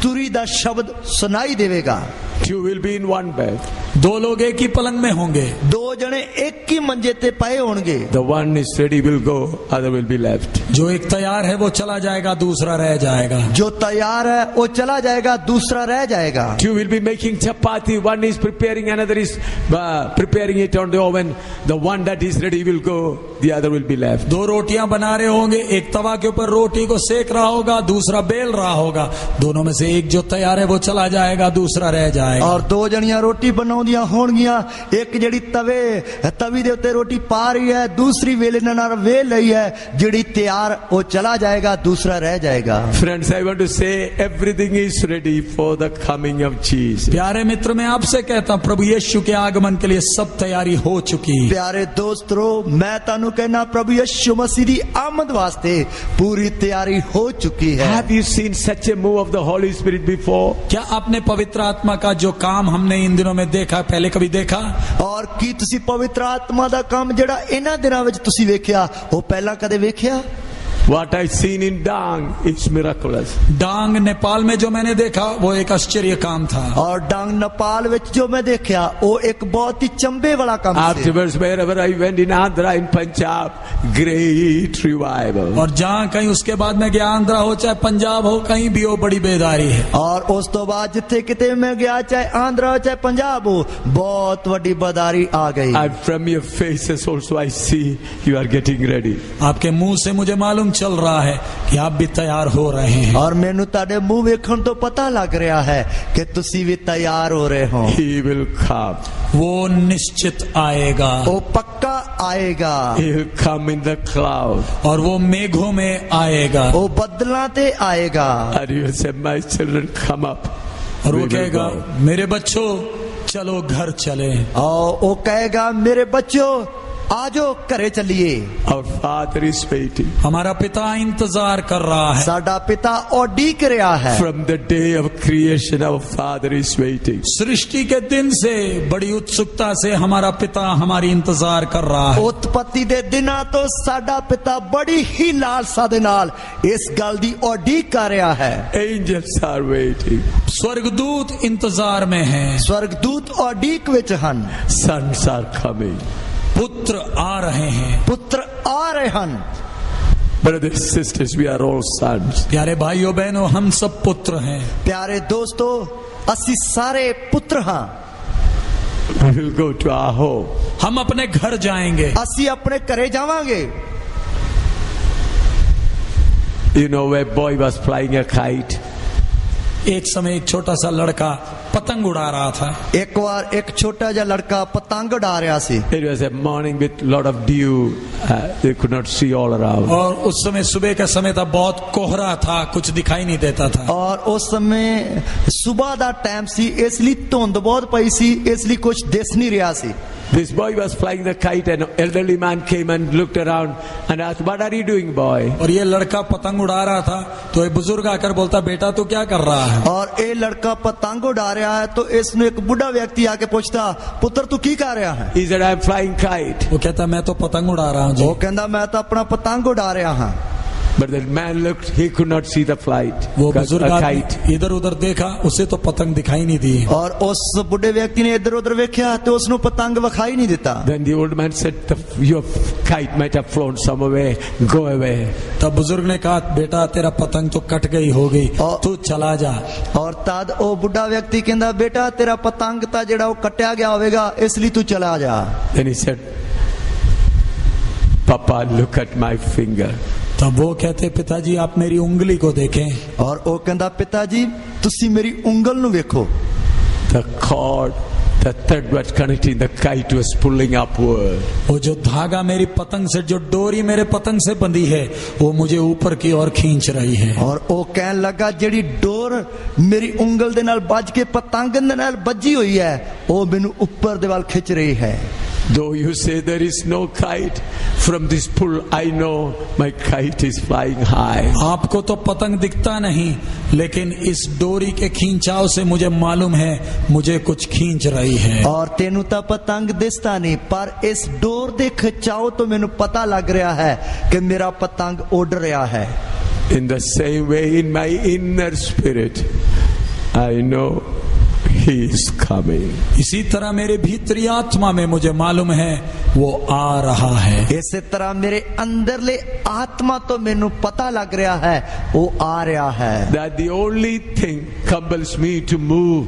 तुरी दा शब्द सुनाई देवेगा।
You will be in one bed.
दो लोग एक ही पलंग में होंगे।
दो जने एक ही मंजे ते पए होंगे।
The one is ready will go, other will be left.
जो एक तैयार है वो चला जाएगा, दूसरा रह जाएगा।
जो तैयार है वो चला जाएगा, दूसरा रह जाएगा।
Two will be making chapati. One is preparing, another is preparing it on the oven. The one that is ready will go, the other will be left.
दो रोटियां बना रहे होंगे, एक तवा के ऊपर रोटी को सेक रहा होगा, दूसरा बेल रहा होगा। दोनों में से एक जो तैयार है वो चला जाएगा, दूसरा रह जाएगा।
और दो जनियां रोटी बनाउंदियां होणगियां, एक जड़ी तवी दे उत्ते रोटी पा रही है, दूसरी वेले नाल वेल रही है। जड़ी तैयार वो चला जाएगा, दूसरा रह जाएगा।
Friends, I want to say everything is ready for the coming of Jesus.
प्यारे मित्र, मैं आपसे कहता हूं प्रभु यीशु के आगमन के लिए सब तैयारी हो चुकी।
प्यारे दोस्तों, मैं तानू कहना प्रभु यीशु मसीह दी आमद वास्ते पूरी तैयारी हो चुकी है।
Have you seen such a move of the Holy Spirit before?
क्या आपने पवित्र आत्मा का जो काम हमने इन दिनों में देखा, पहले कभी देखा?
और की तुसी पवित्र आत्मा दा काम जेड़ा इन्हां दिनां विच तुसी वेखिया, वो पहला कदे वेखिया?
What I seen in Dang is miraculous.
डांग नेपाल में जो मैंने देखा वो एक आश्चर्य काम था।
और डांग नेपाल विच जो मैं देखा वो एक बहुत ही चंबे वाला काम था।
Afterwards, wherever I went in Andhra, in Punjab, great revival.
और जहाँ कहीं उसके बाद में गया, आंध्रा हो चाहे पंजाब हो, कहीं भी हो, बड़ी बेदारी है।
और उस तो बाद जिथे किते मैं गया, चाहे आंध्रा हो चाहे पंजाब हो, बहुत बड़ी बेदारी आ गई।
And from your faces also I see you are getting ready.
आपके मुंह से मुझे मालूम चल रहा है कि आप भी तैयार हो रहे हैं।
और मैनू ताडे मुंह वेखण तो पता लग रहा है कि तुसी भी तैयार हो रहे हो।
He will come.
वो निश्चित आएगा।
वो पक्का आएगा।
He will come in the cloud.
और वो मेघों में आएगा।
वो बदलाते आएगा।
And you will say, my children, come up.
और वो
We will
कहेगा,
go.
मेरे बच्चों चलो घर चले।
और वो कहेगा, मेरे बच्चों आजो घरे चलिए।
Our Father is waiting.
हमारा पिता इंतजार कर रहा है।
साडा पिता उड़ीक रहा है।
From the day of creation, our Father is waiting.
सृष्टि के दिन से बड़ी उत्सुकता से हमारा पिता हमारी इंतजार कर रहा है।
उत्पत्ति दे दिना तो साडा पिता बड़ी ही लालसा दे नाल इस गल दी उड़ीक कर रहा है।
Angels are waiting.
स्वर्गदूत इंतजार में हैं।
स्वर्गदूत उड़ीक विच हन।
Sons are coming.
पुत्र आ रहे हैं।
पुत्र आ रहे हन।
Brothers, sisters, we are all sons.
प्यारे भाइयों बहनों, हम सब पुत्र हैं।
प्यारे दोस्तों, असी सारे पुत्र हां।
We will go to our home.
हम अपने घर जाएंगे।
असी अपने घरे जावांगे।
You know, a boy was flying a kite.
एक समय एक छोटा सा लड़का पतंग उड़ा रहा था।
एक बार एक छोटा जा लड़का पतंग उड़ा रहा सी।
It was a morning with lot of dew. They could not see all around.
और उस समय सुबह का समय था, बहुत कोहरा था, कुछ दिखाई नहीं देता था।
और उस समय सुबह दा टाइम सी, इसलिए धुंध बहुत पई सी, इसलिए कुछ दिस नहीं रहा सी।
This boy was flying the kite, and an elderly man came and looked around and asked, "What are you doing, boy?"
और ये लड़का पतंग उड़ा रहा था, तो एक बुजुर्ग आकर बोलता, बेटा तू क्या कर रहा है?
और ये लड़का पतंग उड़ा रहा है, तो इसने एक बुढ़ा व्यक्ति आके पूछता, पुत्र तू की कर रहा है?
He said, "I am flying kite."
वो कहता, मैं तो पतंग उड़ा रहा हूँ जी।
वो कहता, मैं तो अपना पतंग उड़ा रहा हाँ।
But the man looked, he could not see the flight.
वो
A
बुजुर्ग
kite.
आदमी इधर उधर देखा, उसे तो पतंग दिखाई नहीं दी।
और उस बुढ़े व्यक्ति ने इधर उधर वेख्या तो उसਨੂੰ पतंग विखाई नहीं ਦਿੱਤਾ।
Then the old man said, your kite might have flown some away. Go away.
तब बुजुर्ग ने कहा, बेटा तेरा पतंग तो कट गई होगी, तू चला जा।
और तद ਉਹ ਬੁੱਢਾ ਵਿਅਕਤੀ ਕਹਿੰਦਾ ਬੇਟਾ ਤੇਰਾ ਪਤੰਗ ਤਾਂ ਜਿਹੜਾ ਉਹ ਕੱਟਿਆ ਗਿਆ ਹੋਵੇਗਾ ਇਸ ਲਈ ਤੂੰ ਚਲਾ ਜਾ।
Then he said, Papa, look at my finger.
तब वो कहते, पिताजी आप मेरी उंगली को देखें।
और ਉਹ ਕਹਿੰਦਾ ਪਿਤਾ ਜੀ ਤੁਸੀਂ ਮੇਰੀ ਉਂਗਲ ਨੂੰ ਵੇਖੋ।
The cord, the thread was connecting, the kite was pulling upward.
वो जो धागा मेरी पतंग से, जो डोरी मेरे पतंग से बंधी है, वो मुझे ऊपर की ओर खींच रही है।
और ਉਹ ਕਹਿਣ ਲੱਗਾ ਜਿਹੜੀ ਡੋਰ ਮੇਰੀ ਉਂਗਲ ਦੇ ਨਾਲ ਵੱਜ ਕੇ ਪਤੰਗ ਦੇ ਨਾਲ ਵੱਜੀ ਹੋਈ ਹੈ ਉਹ ਮੈਨੂੰ ਉੱਪਰ ਦੇ ਵੱਲ ਖਿੱਚ ਰਹੀ ਹੈ।
Though you say there is no kite, from this pull I know my kite is flying high.
आपको तो पतंग दिखता नहीं, लेकिन इस डोरी के खींचाव से मुझे मालूम है मुझे कुछ खींच रही है।
और ਤੈਨੂੰ ਤਾਂ ਪਤੰਗ ਦਿਸਦਾ ਨਹੀਂ ਪਰ ਇਸ ਡੋਰ ਦੇ ਖਿਚਾਓ ਤੋਂ ਮੈਨੂੰ ਪਤਾ ਲੱਗ ਰਿਹਾ ਹੈ ਕਿ ਮੇਰਾ ਪਤੰਗ ਉੱਡ ਰਿਹਾ ਹੈ।
In the same way, in my inner spirit, I know He is coming.
इसी तरह मेरे भीतरी आत्मा में मुझे मालूम है वो आ रहा है।
ਇਸੇ ਤਰ੍ਹਾਂ ਮੇਰੇ ਅੰਦਰਲੇ ਆਤਮਾ ਤੋਂ ਮੈਨੂੰ ਪਤਾ ਲੱਗ ਰਿਹਾ ਹੈ ਉਹ ਆ ਰਿਹਾ ਹੈ।
That the only thing compels me to move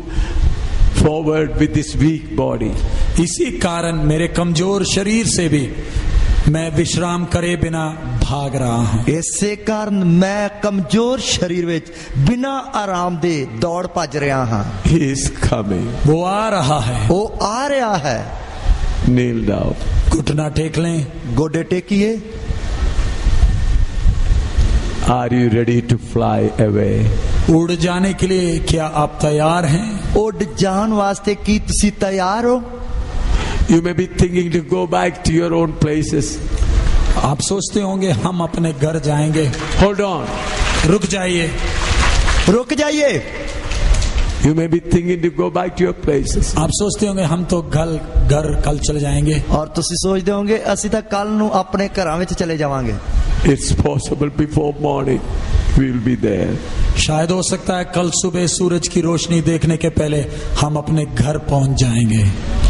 forward with this weak body.
इसी कारण मेरे कमजोर शरीर से भी मैं विश्राम करे बिना भाग रहा हूँ।
ਇਸੇ ਕਾਰਨ ਮੈਂ ਕਮਜ਼ੋਰ ਸਰੀਰ ਵਿੱਚ ਬਿਨਾਂ ਆਰਾਮ ਦੇ ਦੌੜ ਭੱਜ ਰਿਹਾ ਹਾਂ।
He is coming.
वो आ रहा है।
ਉਹ ਆ ਰਿਹਾ ਹੈ।
Kneel down.
घुटना टेक लें।
ਗੋਡੇ ਟੇਕੀਏ।
Are you ready to fly away?
उड़ जाने के लिए क्या आप तैयार हैं?
ਉੱਡ ਜਾਣ ਵਾਸਤੇ ਕੀ ਤੁਸੀਂ ਤਿਆਰ ਹੋ?
You may be thinking to go back to your own places.
आप सोचते होंगे हम अपने घर जाएंगे।
Hold on.
रुक जाइए।
रुक जाइए।
You may be thinking to go back to your places.
आप सोचते होंगे हम तो घर कल चले जाएंगे।
और ਤੁਸੀਂ ਸੋਚਦੇ ਹੋਗੇ ਅਸੀਂ ਤਾਂ ਕੱਲ ਨੂੰ ਆਪਣੇ ਘਰਾਂ ਵਿੱਚ ਚਲੇ ਜਾਵਾਂਗੇ।
It's possible before morning we will be there.
शायद हो सकता है कल सुबह सूरज की रोशनी देखने के पहले हम अपने घर पहुंच जाएंगे।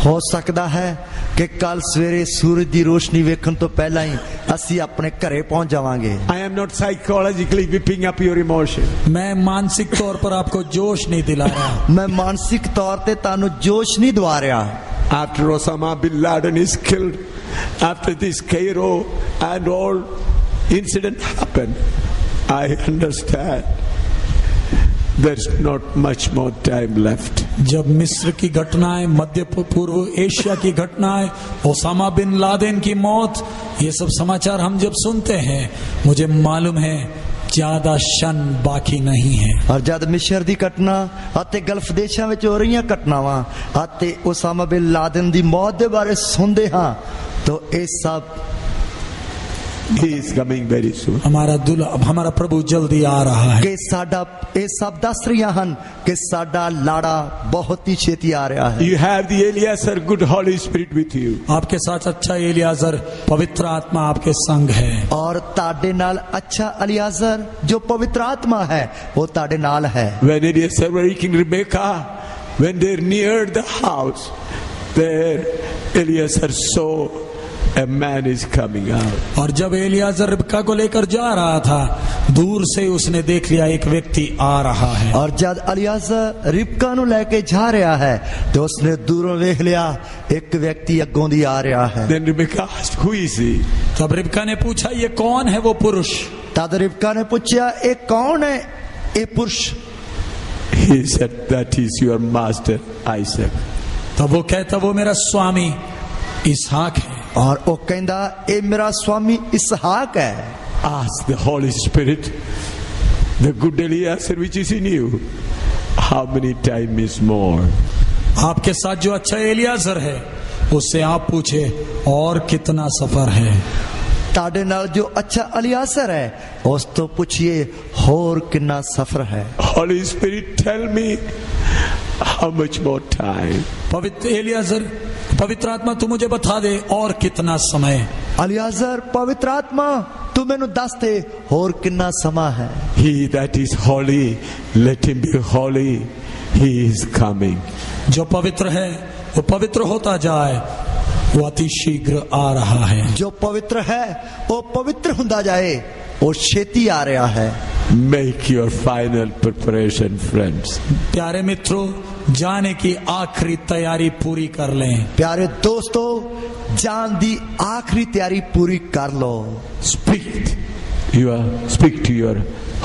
ਹੋ ਸਕਦਾ ਹੈ ਕਿ ਕੱਲ ਸਵੇਰੇ ਸੂਰਜ ਦੀ ਰੋਸ਼ਨੀ ਵੇਖਣ ਤੋਂ ਪਹਿਲਾਂ ਹੀ ਅਸੀਂ ਆਪਣੇ ਘਰੇ ਪਹੁੰਚ ਜਾਵਾਂਗੇ।
I am not psychologically whipping up your emotion.
मैं मानसिक तौर पर आपको जोश नहीं दिला रहा।
ਮੈਂ ਮਾਨਸਿਕ ਤੌਰ ਤੇ ਤੁਹਾਨੂੰ ਜੋਸ਼ ਨਹੀਂ ਦਵਾ ਰਿਹਾ।
After Osama bin Laden is killed, after this Cairo and all incident happened, I understand there's not much more time left.
जब मिस्र की घटनाएं, मध्य पूर्व एशिया की घटनाएं, ओसामा बिन लादेन की मौत, ये सब समाचार हम जब सुनते हैं मुझे मालूम है ज्यादा क्षण बाकी नहीं है।
और जब मिस्र ਦੀ ਘਟਨਾ ਅਤੇ ਗਲਫ ਦੇਸ਼ਾਂ ਵਿੱਚ ਹੋ ਰਹੀਆਂ ਘਟਨਾਵਾਂ ਅਤੇ ओसामा बिन लादेन ਦੀ ਮੌਤ ਦੇ ਬਾਰੇ ਸੁਣਦੇ ਹਾਂ तो ਇਹ ਸਭ
He is coming very soon.
हमारा प्रभु जल्दी आ रहा है।
ਕਿ ਸਾਡਾ ਇਹ ਸਭ ਦੱਸ ਰਹੀਆਂ ਹਨ ਕਿ ਸਾਡਾ ਲਾੜਾ ਬਹੁਤ ਹੀ ਛੇਤੀ ਆ ਰਿਹਾ ਹੈ।
You have the Eliezer, good Holy Spirit with you.
आपके साथ अच्छा एलियाजर पवित्र आत्मा आपके संग है।
और ਤੁਹਾਡੇ ਨਾਲ ਅੱਛਾ ਅਲੀਆਜ਼ਰ ਜੋ ਪਵਿੱਤਰ ਆਤਮਾ ਹੈ ਉਹ ਤੁਹਾਡੇ ਨਾਲ ਹੈ।
When Eliezer and Rebekah, when they neared the house, there Eliezer saw a man is coming out.
और जब एलियाजर रिबका को लेकर जा रहा था दूर से उसने देख लिया एक व्यक्ति आ रहा है।
और जब अलियाज़र रिबका ਨੂੰ ਲੈ ਕੇ ਜਾ ਰਿਹਾ ਹੈ ਤੇ ਉਸਨੇ ਦੂਰੋਂ ਵੇਖ ਲਿਆ ਇੱਕ ਵਿਅਕਤੀ ਅੱਗੋਂ ਦੀ ਆ ਰਿਹਾ ਹੈ।
Then Rebekah asked, who is he?
तब रिबका ने पूछा ये कौन है वो पुरुष?
तद रिबका ने पूछा ये कौन है ये पुरुष?
He said, that is your master Isaac.
तब वो कहता वो मेरा स्वामी इसहाक है।
और वो कहता ये मेरा स्वामी इसहाक है।
Ask the Holy Spirit, the good Eliezer which is in you, how many times is more?
आपके साथ जो अच्छा एलियाजर है उससे आप पूछे और कितना सफर है।
ताड़े नाल जो अच्छा अलियासर है उस तो पूछिए और कितना सफर है।
Holy Spirit, tell me how much more time?
पवित्र एलियाजर, पवित्र आत्मा तू मुझे बता दे और कितना समय।
अलियाजर, पवित्र आत्मा तू तू मैनू दस दे होर किन्ना समा है।
He that is holy, let him be holy. He is coming.
जो पवित्र है वो पवित्र होता जाए, वो अति शीघ्र आ रहा है।
जो पवित्र है वो पवित्र हुंदा जाए, वो छेती आ रहा है।
Make your final preparation, friends.
प्यारे मित्रों, जाने की आखिरी तैयारी पूरी कर लें।
प्यारे दोस्तों, जान दी आखिरी तैयारी पूरी कर लो।
Speak to your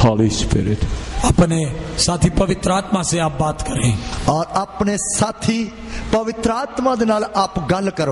Holy Spirit.
अपने साथी पवित्र आत्मा से आप बात करें
और अपने साथी पवित्र आत्मा दे नाल आप गल करो।